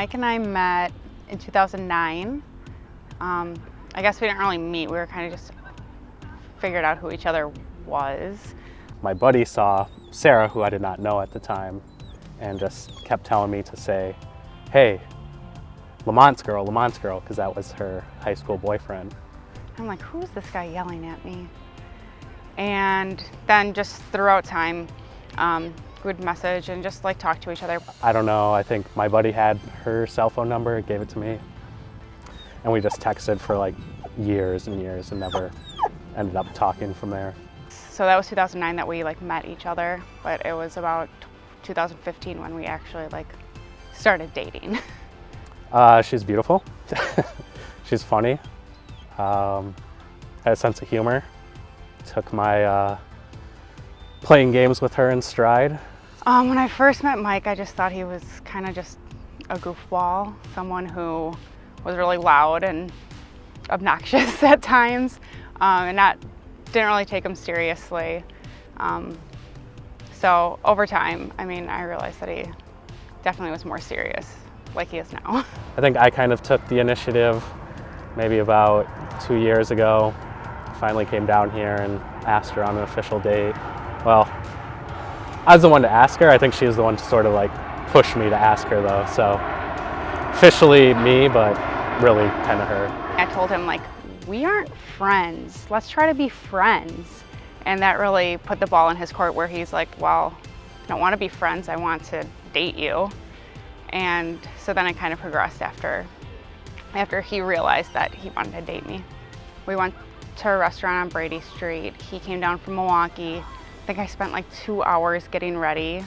Mike and I met in 2009. I guess we didn't really meet. We were kind of just figured out who each other was. My buddy saw Sarah, who I did not know at the time, and just kept telling me to say, hey, Lamont's girl, because that was her high school boyfriend. I'm like, who's this guy yelling at me? And then just throughout time, we'd message and just like talk to each other. I don't know, I think my buddy had her cell phone number, gave it to me, and we just texted for like years and years and never ended up talking from there. So that was 2009 that we like met each other, but it was about 2015 when we actually like started dating. She's beautiful. She's funny. Has a sense of humor. Took my playing games with her in stride. When I first met Mike, I just thought he was kind of just a goofball, someone who was really loud and obnoxious at times, and didn't really take him seriously. So over time, I mean, I realized that he definitely was more serious, like he is now. I think I kind of took the initiative maybe about 2 years ago. Finally came down here and asked her on an official date. Well, I was the one to ask her. I think she was the one to sort of like push me to ask her though. So officially me, but really kind of her. I told him like, we aren't friends. Let's try to be friends. And that really put the ball in his court where he's like, well, I don't want to be friends. I want to date you. And so then it kind of progressed after he realized that he wanted to date me. We went to a restaurant on Brady Street. He came down from Milwaukee. I think I spent like 2 hours getting ready,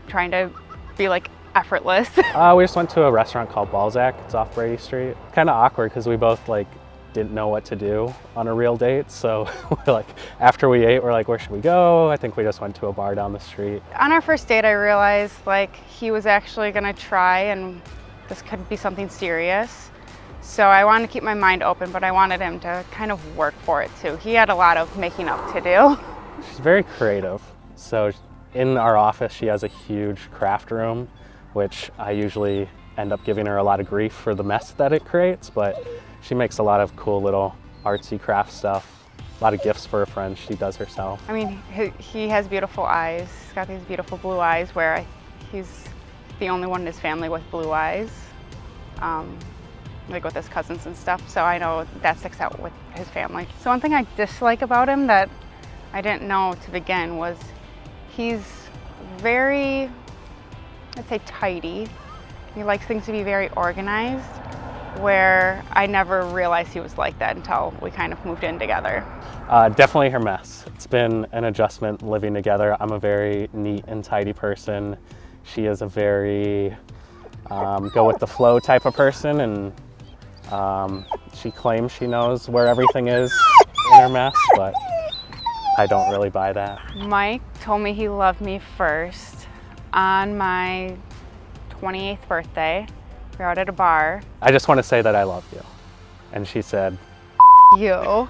trying to be like effortless. We just went to a restaurant called Balzac. It's off Brady Street. Kind of awkward because we both like didn't know what to do on a real date. So we're like, after we ate, we're like, where should we go? I think we just went to a bar down the street. On our first date, I realized like he was actually gonna try and this could be something serious. So I wanted to keep my mind open, but I wanted him to kind of work for it too. He had a lot of making up to do. She's very creative. So in our office, she has a huge craft room, which I usually end up giving her a lot of grief for the mess that it creates, but she makes a lot of cool little artsy craft stuff. A lot of gifts for her friends she does herself. I mean, he has beautiful eyes. He's got these beautiful blue eyes where he's the only one in his family with blue eyes, like with his cousins and stuff. So I know that sticks out with his family. So one thing I dislike about him that I didn't know to begin was he's very, I'd say tidy. He likes things to be very organized, where I never realized he was like that until we kind of moved in together. Definitely her mess. It's been an adjustment living together. I'm a very neat and tidy person. She is a very go with the flow type of person, and she claims she knows where everything is in her mess, but I don't really buy that. Mike told me he loved me first on my 28th birthday. We were out at a bar. I just want to say that I love you. And she said, you.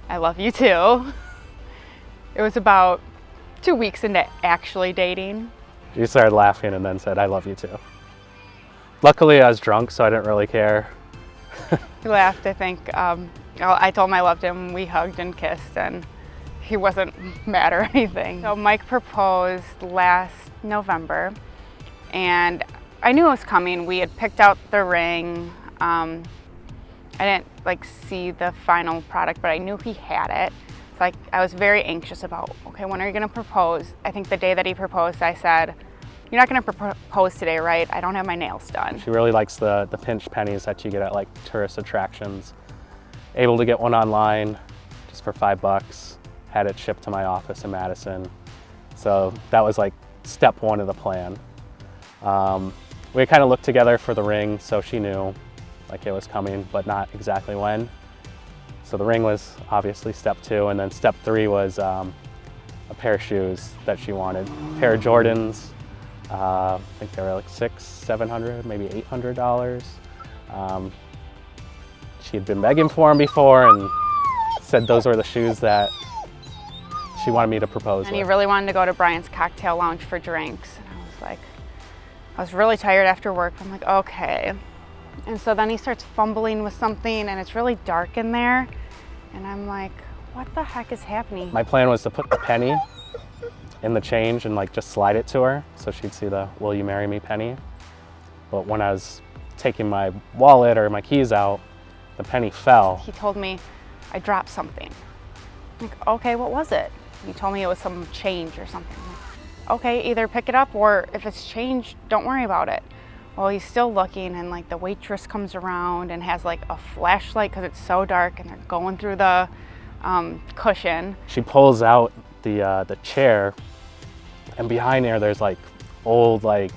I love you too. It was about 2 weeks into actually dating. She started laughing and then said, I love you too. Luckily I was drunk, so I didn't really care. He laughed, I think. I told him I loved him. We hugged and kissed, and he wasn't mad or anything. So Mike proposed last November, and I knew it was coming. We had picked out the ring. I didn't like see the final product, but I knew he had it. So I was very anxious about, okay, when are you gonna propose? I think the day that he proposed, I said, you're not gonna propose today, right? I don't have my nails done. She really likes the pinch pennies that you get at like tourist attractions. Able to get one online just for $5. Had it shipped to my office in Madison. So that was like step one of the plan. We kind of looked together for the ring, so she knew like it was coming, but not exactly when. So the ring was obviously step two, and then step three was a pair of shoes that she wanted. A pair of Jordans, I think they were like $600, $700, maybe $800. She had been begging for them before and said those were the shoes that she wanted me to propose And with. he really wanted to go to Brian's Cocktail Lounge for drinks. And I was like, I was really tired after work. I'm like, okay. And so then he starts fumbling with something and it's really dark in there. And I'm like, what the heck is happening? My plan was to put the penny in the change and like just slide it to her so she'd see the "Will you marry me" penny. But when I was taking my wallet or my keys out, the penny fell. He told me I dropped something. I'm like, okay, what was it? He told me it was some change or something. I'm like, okay, either pick it up or if it's change, don't worry about it. Well, he's still looking and like the waitress comes around and has like a flashlight because it's so dark and they're going through the cushion. She pulls out the chair, and behind there there's like old like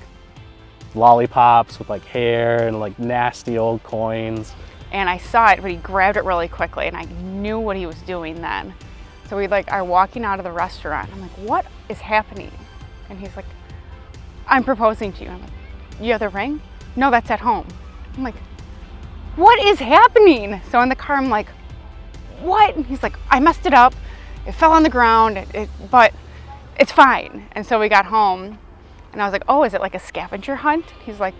lollipops with like hair and like nasty old coins. And I saw it, but he grabbed it really quickly and I knew what he was doing then. So we like are walking out of the restaurant. I'm like, what is happening? And he's like, I'm proposing to you. I'm like, you have the ring? No, that's at home. I'm like, what is happening? So in the car, I'm like, what? And he's like, I messed it up. It fell on the ground, but it's fine. And so we got home and I was like, oh, is it like a scavenger hunt? He's like,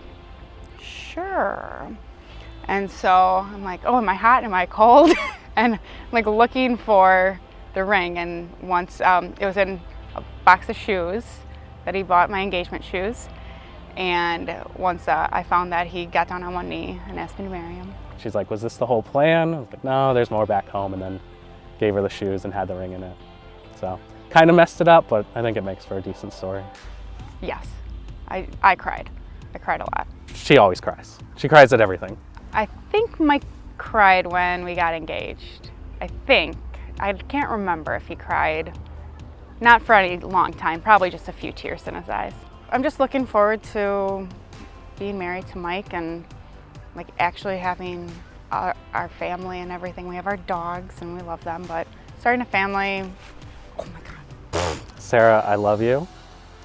sure. And so I'm like, oh, am I hot? Am I cold? And I'm like looking for the ring. And once it was in a box of shoes that he bought, my engagement shoes. And once I found that, he got down on one knee and asked me to marry him. She's like, was this the whole plan? I was like, no, there's more back home, and then gave her the shoes and had the ring in it. So kind of messed it up, but I think it makes for a decent story. Yes, I cried. I cried a lot. She always cries. She cries at everything. I think Mike cried when we got engaged. I think. I can't remember if he cried. Not for any long time, probably just a few tears in his eyes. I'm just looking forward to being married to Mike and like actually having our family and everything. We have our dogs and we love them, but starting a family, oh my God. Sarah, I love you.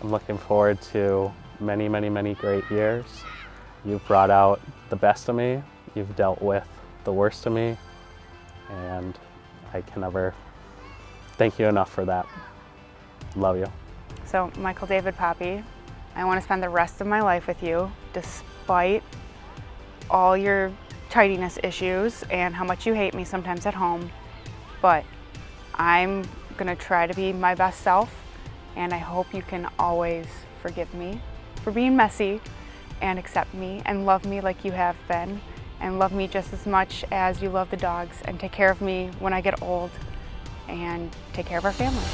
I'm looking forward to many, many, many great years. You've brought out the best of me. You've dealt with the worst of me, and I can never thank you enough for that. Love you. So, Michael David Poppe, I want to spend the rest of my life with you, despite all your tidiness issues and how much you hate me sometimes at home. But I'm going to try to be my best self, and I hope you can always forgive me for being messy and accept me and love me like you have been, and love me just as much as you love the dogs, and take care of me when I get old and take care of our family.